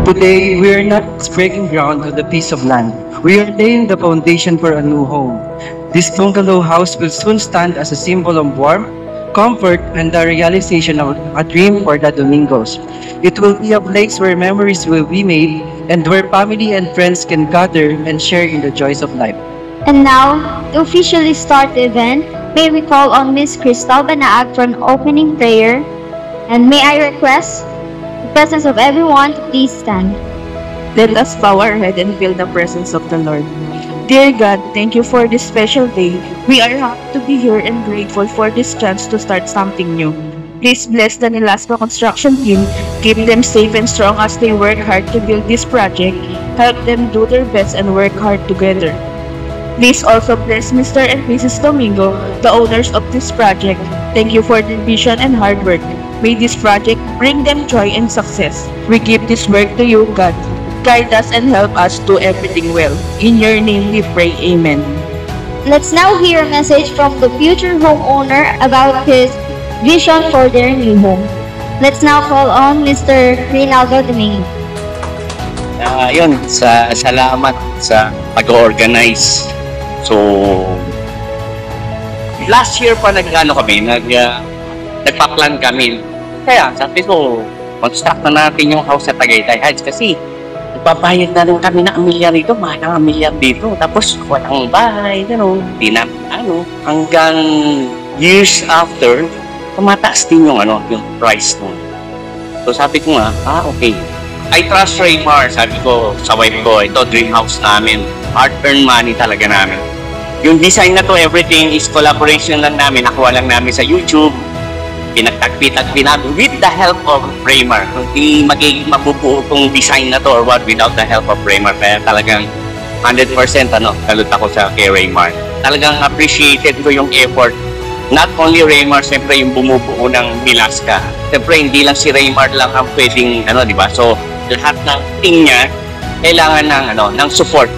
Today, we are not just breaking ground on a piece of land. We are laying the foundation for a new home. This bungalow house will soon stand as a symbol of warmth, comfort, and the realization of a dream for the Domingos. It will be a place where memories will be made and where family and friends can gather and share in the joys of life. And now, to officially start the event, may we call on Miss Crystal Banaag for an opening prayer. And may I request the presence of everyone to please stand. Let us bow our head and feel the presence of the Lord. Dear God, thank you for this special day. We are happy to be here and grateful for this chance to start something new. Please bless the Nilaspa construction team. Keep them safe and strong as they work hard to build this project. Help them do their best and work hard together. Please also bless Mr. and Mrs. Domingo, the owners of this project. Thank you for their vision and hard work. May this project bring them joy and success. We give this work to you, God. Guide us and help us do everything well. In your name we pray, Amen. Let's now hear a message from the future homeowner about his vision for their new home. Let's now call on Mr. Rinaldo Domingo. Salamat sa pag-organize. So, last year pa nagpa-plan kami. Kaya sabi ko, construct na natin yung house sa Tagaytay Heights kasi nagpabayad na rin kami na amilyar dito, mahal ang amilyar dito. Tapos walang bahay, hanggang years after, tumataas din yung price nun. So sabi ko nga, okay. I trust Raymar, sabi ko sa wife ko, ito dream house namin. Hard-earned money talaga namin. Yung design na to, everything is collaboration lang namin. Nakuha lang namin sa YouTube. Pinagtagpi-tagpi namin with the help of Raymar. Hindi magiging mabubuo itong design na to or what without the help of Raymar. Kaya talagang 100% kalut ako sa kay Raymar. Talagang appreciated ko yung effort. Not only Raymar, siyempre yung bumubuo ng Nilasca. Siyempre hindi lang si Raymar lang ang pwedeng di ba? So lahat ng team niya kailangan ng support.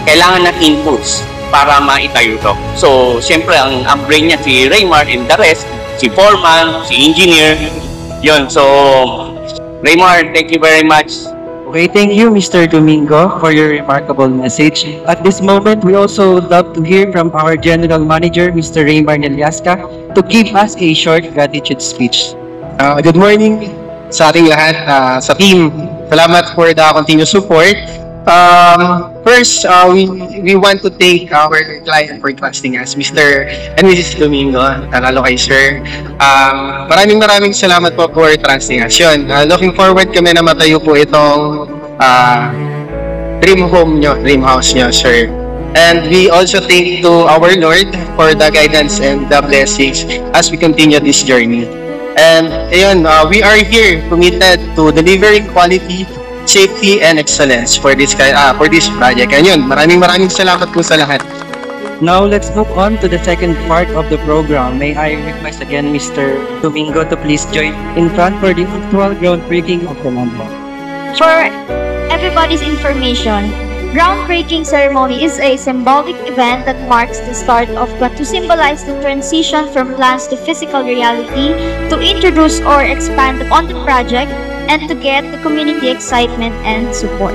Kailangan ng inputs para maitayo to. So siyempre ang brain niya si Raymar and the rest, si foreman, si engineer. Yun, so Raymar, thank you very much. Okay, thank you, Mr. Domingo, for your remarkable message. At this moment, we also love to hear from our General Manager, Mr. Raymar Neliasca, to give us a short gratitude speech. Good morning sa ating lahat, sa team. Salamat for the continuous support. First, we want to thank our client for trusting us, Mr. and Mrs. Domingo, lalo kay Sir. Maraming salamat po for trusting us. Yun, looking forward kami na matayo po itong dream home nyo, dream house nyo, Sir. And we also thank to our Lord for the guidance and the blessings as we continue this journey. And ayun, we are here committed to delivering quality, safety, and excellence for this project. And yun, maraming salamat po sa lahat. Now, let's move on to the second part of the program. May I request again Mr. Domingo to please join in front for the actual groundbreaking of the land. For everybody's information, groundbreaking ceremony is a symbolic event that marks the start of to symbolize the transition from plans to physical reality, to introduce or expand on the project, and to get the community excitement and support.